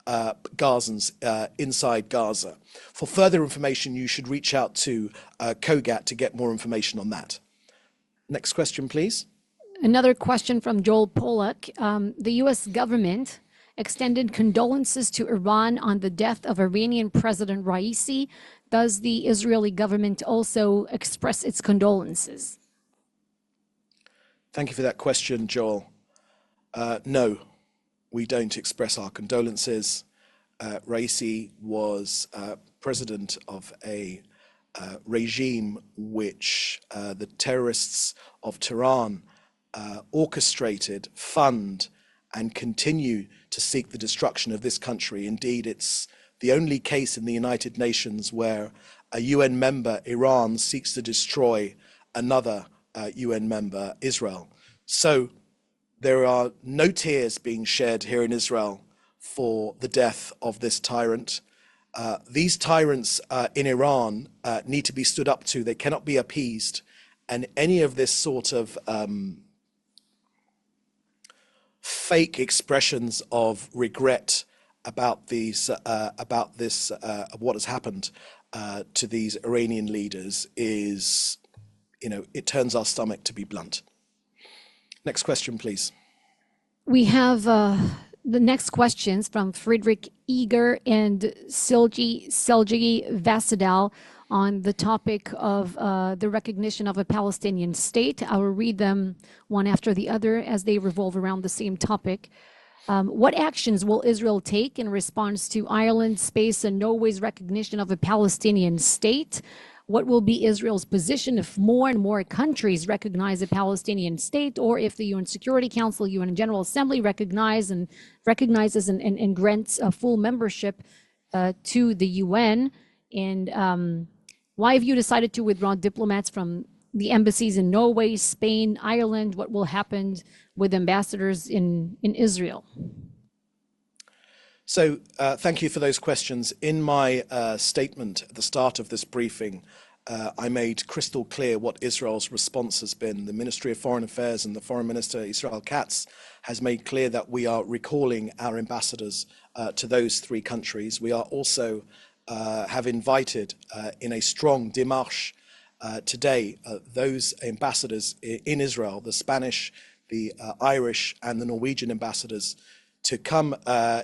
Gazans inside Gaza. For further information, you should reach out to COGAT to get more information on that. Next question, please. Another question from Joel Pollack. The U.S. government extended condolences to Iran on the death of Iranian President Raisi. Does the Israeli government also express its condolences? Thank you for that question, Joel. No, we don't express our condolences. Raisi was president of a regime which the terrorists of Tehran orchestrated, fund, and continue to seek the destruction of this country. Indeed, it's the only case in the United Nations where a UN member, Iran, seeks to destroy another UN member, Israel. So there are no tears being shed here in Israel for the death of this tyrant. These tyrants in Iran need to be stood up to. They cannot be appeased. And any of this sort of fake expressions of regret about these, of what has happened to these Iranian leaders is, it turns our stomach, to be blunt. Next question, please. We have the next questions from Friedrich Eger and Selgi Vasidal on the topic of the recognition of a Palestinian state. I will read them one after the other as they revolve around the same topic. What actions will Israel take in response to Ireland, Spain, and Norway's recognition of a Palestinian state? What will be Israel's position if more and more countries recognize a Palestinian state, or if the UN Security Council, UN General Assembly recognizes and grants a full membership to the UN? And why have you decided to withdraw diplomats from the embassies in Norway, Spain, Ireland? What will happen with ambassadors in Israel? So thank you for those questions. In my statement at the start of this briefing, I made crystal clear what Israel's response has been. The Ministry of Foreign Affairs and the Foreign Minister, Israel Katz, has made clear that we are recalling our ambassadors to those three countries. We are also have invited in a strong démarche today those ambassadors in Israel, the Spanish, the Irish, and the Norwegian ambassadors, to come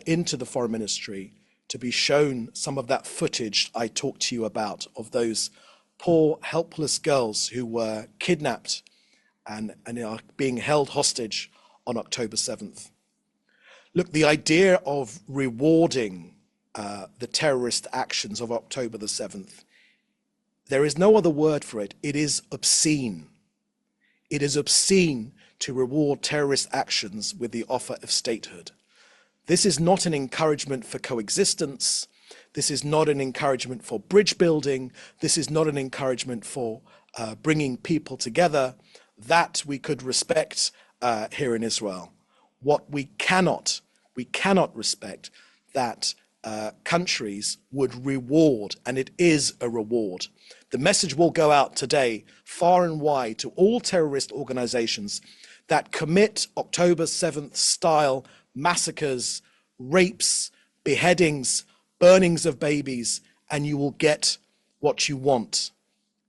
into the foreign ministry to be shown some of that footage I talked to you about of those poor, helpless girls who were kidnapped and are being held hostage on October 7th. Look, the idea of rewarding the terrorist actions of October the 7th, there is no other word for it. It is obscene. It is obscene to reward terrorist actions with the offer of statehood. This is not an encouragement for coexistence. This is not an encouragement for bridge building. This is not an encouragement for bringing people together. That we could respect here in Israel. What we cannot respect, that countries would reward, and it is a reward. The message will go out today far and wide to all terrorist organizations that commit October 7th style massacres, rapes, beheadings, burnings of babies, and you will get what you want.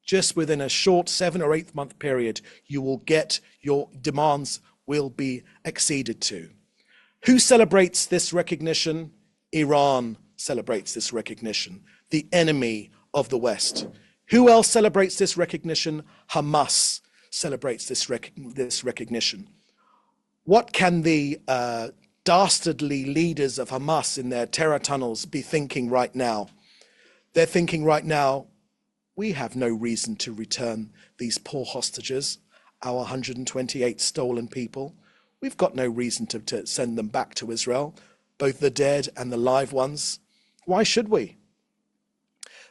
Just within a short 7 or 8 month period, you will get your demands will be acceded to. Who celebrates this recognition? Iran celebrates this recognition, the enemy of the West. Who else celebrates this recognition? Hamas celebrates this recognition. What can the dastardly leaders of Hamas in their terror tunnels be thinking right now? They're thinking right now, we have no reason to return these poor hostages, our 128 stolen people. We've got no reason to send them back to Israel, both the dead and the live ones. Why should we?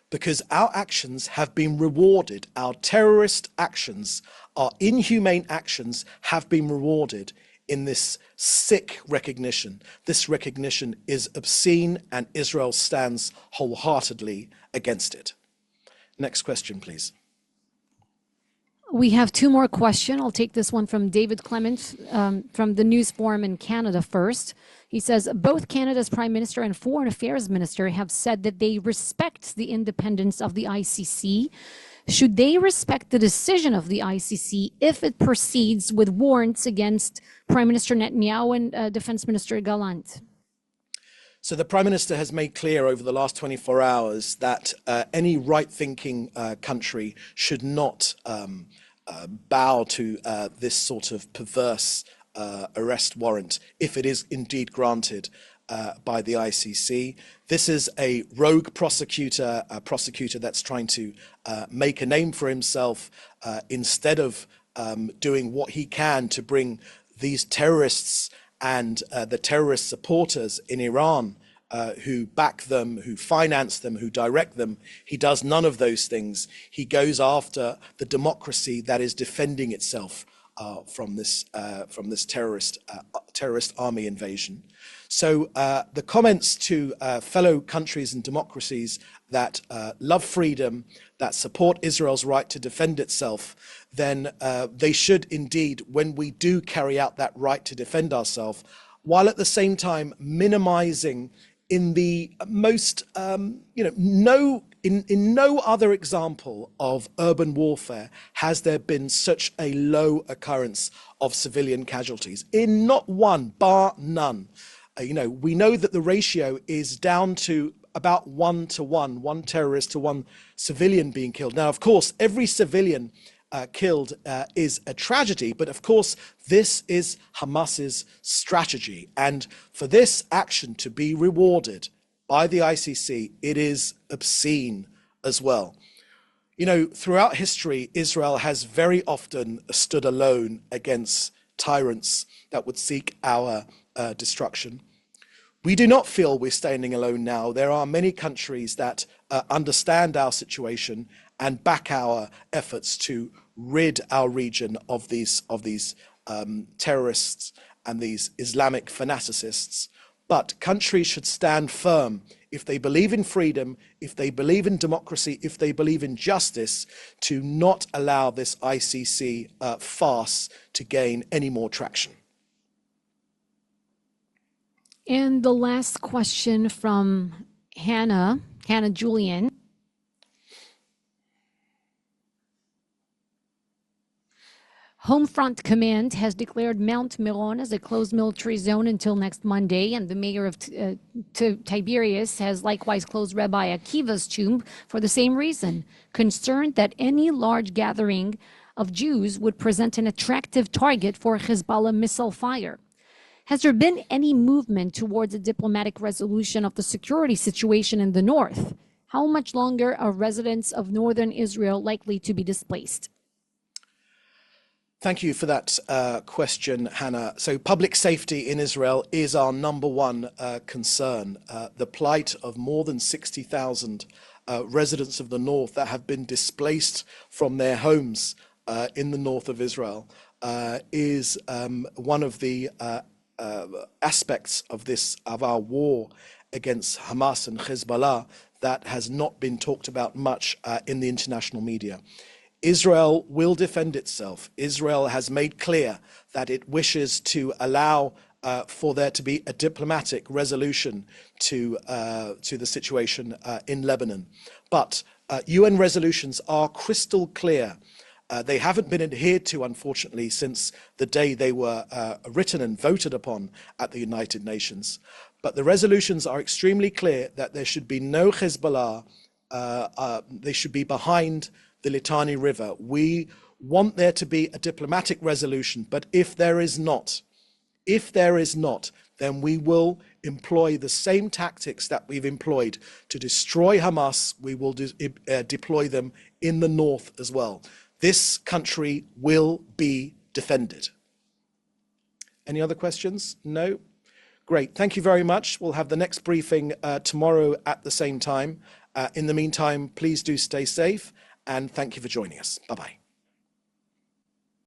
Because our actions have been rewarded. Our terrorist actions, our inhumane actions have been rewarded in this sick recognition. This recognition is obscene, and Israel stands wholeheartedly against it. Next question, please. We have two more questions. I'll take this one from David Clement from the News Forum in Canada first. He says, both Canada's Prime Minister and Foreign Affairs Minister have said that they respect the independence of the ICC. Should they respect the decision of the ICC if it proceeds with warrants against Prime Minister Netanyahu and Defense Minister Gallant? So the Prime Minister has made clear over the last 24 hours that any right-thinking country should not bow to this sort of perverse arrest warrant if it is indeed granted by the ICC. This is a rogue prosecutor, a prosecutor that's trying to make a name for himself instead of doing what he can to bring these terrorists and the terrorist supporters in Iran who back them, who finance them, who direct them. He does none of those things. He goes after the democracy that is defending itself from this terrorist army invasion. So the comments to fellow countries and democracies that love freedom, that support Israel's right to defend itself, then they should indeed, when we do carry out that right to defend ourselves, while at the same time minimizing in the most, in no other example of urban warfare has there been such a low occurrence of civilian casualties. In not one, bar none. We know that the ratio is down to about 1 to 1, one terrorist to one civilian being killed. Now, of course, every civilian killed is a tragedy, but of course, this is Hamas's strategy. And for this action to be rewarded by the ICC, it is obscene as well. Throughout history, Israel has very often stood alone against tyrants that would seek our destruction. We do not feel we're standing alone now. There are many countries that understand our situation and back our efforts to rid our region of these terrorists and these Islamic fanaticists. But countries should stand firm if they believe in freedom, if they believe in democracy, if they believe in justice, to not allow this ICC farce to gain any more traction. And the last question from Hannah Julian. Homefront Command has declared Mount Meron as a closed military zone until next Monday, and the mayor of Tiberias has likewise closed Rabbi Akiva's tomb for the same reason, concerned that any large gathering of Jews would present an attractive target for Hezbollah missile fire. Has there been any movement towards a diplomatic resolution of the security situation in the north? How much longer are residents of northern Israel likely to be displaced? Thank you for that question, Hannah. So public safety in Israel is our number one concern. The plight of more than 60,000 residents of the north that have been displaced from their homes in the north of Israel is one of the aspects of our war against Hamas and Hezbollah that has not been talked about much in the international media. Israel will defend itself. Israel has made clear that it wishes to allow for there to be a diplomatic resolution to the situation in Lebanon. But UN resolutions are crystal clear. They haven't been adhered to, unfortunately, since the day they were written and voted upon at the United Nations. But the resolutions are extremely clear that there should be no Hezbollah. They should be behind the Litani River. We want there to be a diplomatic resolution, but if there is not, then we will employ the same tactics that we've employed to destroy Hamas. We will deploy them in the north as well. This country will be defended. Any other questions? No? Great, thank you very much. We'll have the next briefing tomorrow at the same time. In the meantime, please do stay safe, and thank you for joining us. Bye-bye.